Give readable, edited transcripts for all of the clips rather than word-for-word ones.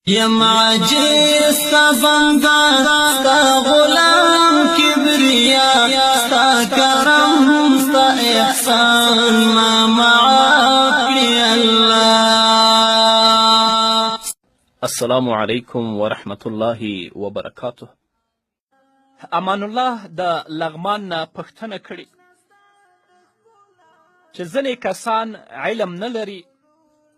یم عاجز ستا بنده ستا غلام کبریا ستا کرم ستا احسان ما معاف کړي الله. السلام علیکم ورحمت الله وبرکاته. امان الله د لغمان نه پوښتنه کړې چې ځینې کسان علم نه لري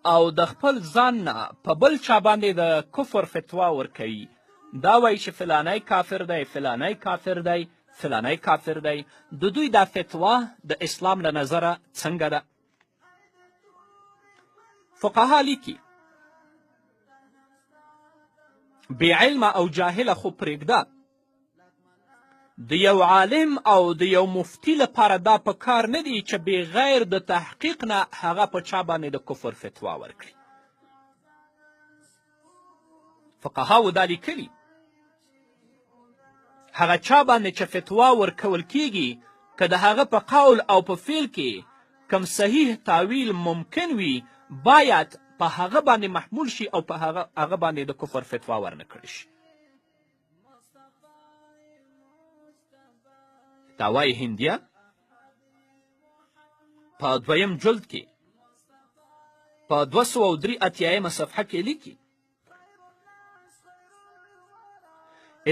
او د خپل ځان نه په بل چا باندې د کفر فتوا ورکوي. دا وایي چې فلانی کافر دی، فلانی کافر دی، فلانی کافر دی. د دوی دا فتوا د اسلام له نظره څنګه ده؟ فقها لیکي بې علمه او جاهله خو پرېږده، د یو عالم او د یو مفتي لپاره دا په کار نه دی چې بغیر د تحقیق نه هغه په چا باندې د کفر فتوا ورکړي. فقهاو دا لیکلي هغه چا باندې چې فتوا ورکول کیږي که د هغه په قول او په فعل کې کم صحیح تاویل ممکن وي باید په هغه باندې محمول شي او په هغه باندې د کفر فتوا ورنه کړی شي. دا وایي هندیه په 2م جلد کې په 283 صفحه کې لیکي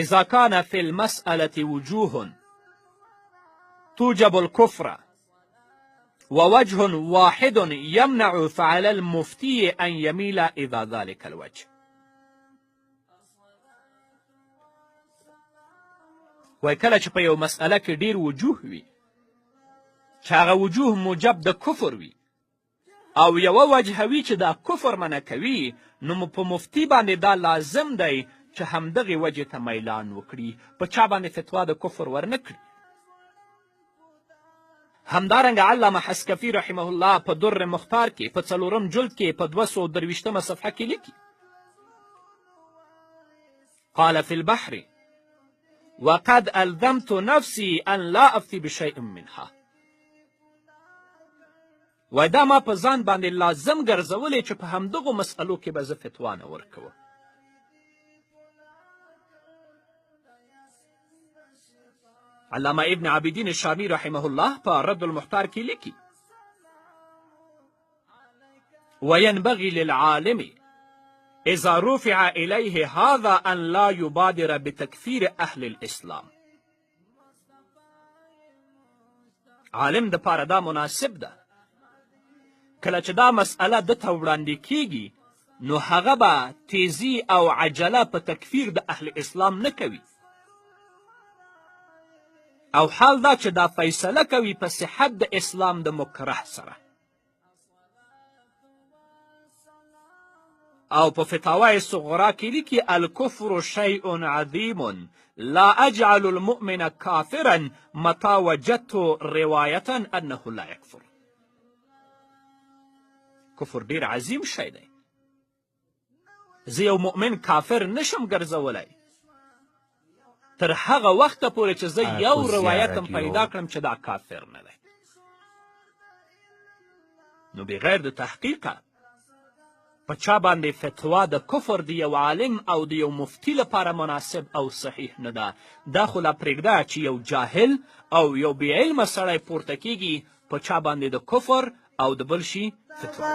اذا كان في المسألة وجوه توجب الكفر ووجه واحد يمنع فعلى المفتي أن يميل إلى ذلك الوجه. وای کله چې په یو مسئله کې ډیر وجوه وي چې هغه وجوه موجب د کفر وي او یوه وجه وي چې دا کفر منع کوي، نو په مفتي باندې دا لازم دی چې همدغې وجې ته میلان وکړي، په چا باندې فتوا د کفر ورنه کړي. همدارنګه علامه حسکفي رحمه الله په در مختار کې په 4م جلد کې په 223 صفحه کې لیکي قال في البحر وقد ألزمت نفسي أن لا أفتي بشيء منها. وای دا ما په ځان باندې لازم ګرځولې چې په همدغو مسئلو کې به زه فتوا نه ورکوم. علامه ابن عابدین الشامی رحمه الله په رد المحتار کې لیکي وینبغي للعالم اذا رفع الیه هذا ان لا یبادر بتکفیر اهل الاسلام. عالم د پاره دا مناسب ده کله چې دا مسئله دته وړاندې کیږي نو هغه به تیزی او عجله په تکفیر د اهل اسلام نه کوي، او حال دا چې دا فیصله کوي په صحت د اسلام د مکره سره. او په فتاوای صغرا کې لیکي الکفر شیء عظیم لا اجعل المؤمن کافرا متى وجدت روایة انه لا یکفر. کفر ډیر عظیم شی دی، زه یو مؤمن کافر نشم ګرځولی تر هغه وخته پورې چې زه یو روایتم پیدا کړم چې دا کافر نه دی. نو بغیر د تحقیقه په چا باندې فتوا د کفر د یو عالم او د یو مفتي لپاره مناسب او صحیح نه ده. دا خو لا پرېږده چې یو جاهل او یو بې علمه سړی پورته کیږي په چا باندې د کفر او د بل شي فتوا.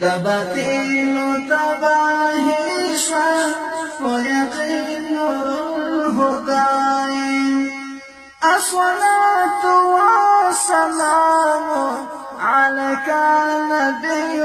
د باطل تباهی شوا ويقين نور الهدى الصلاة والسلام عليك نبي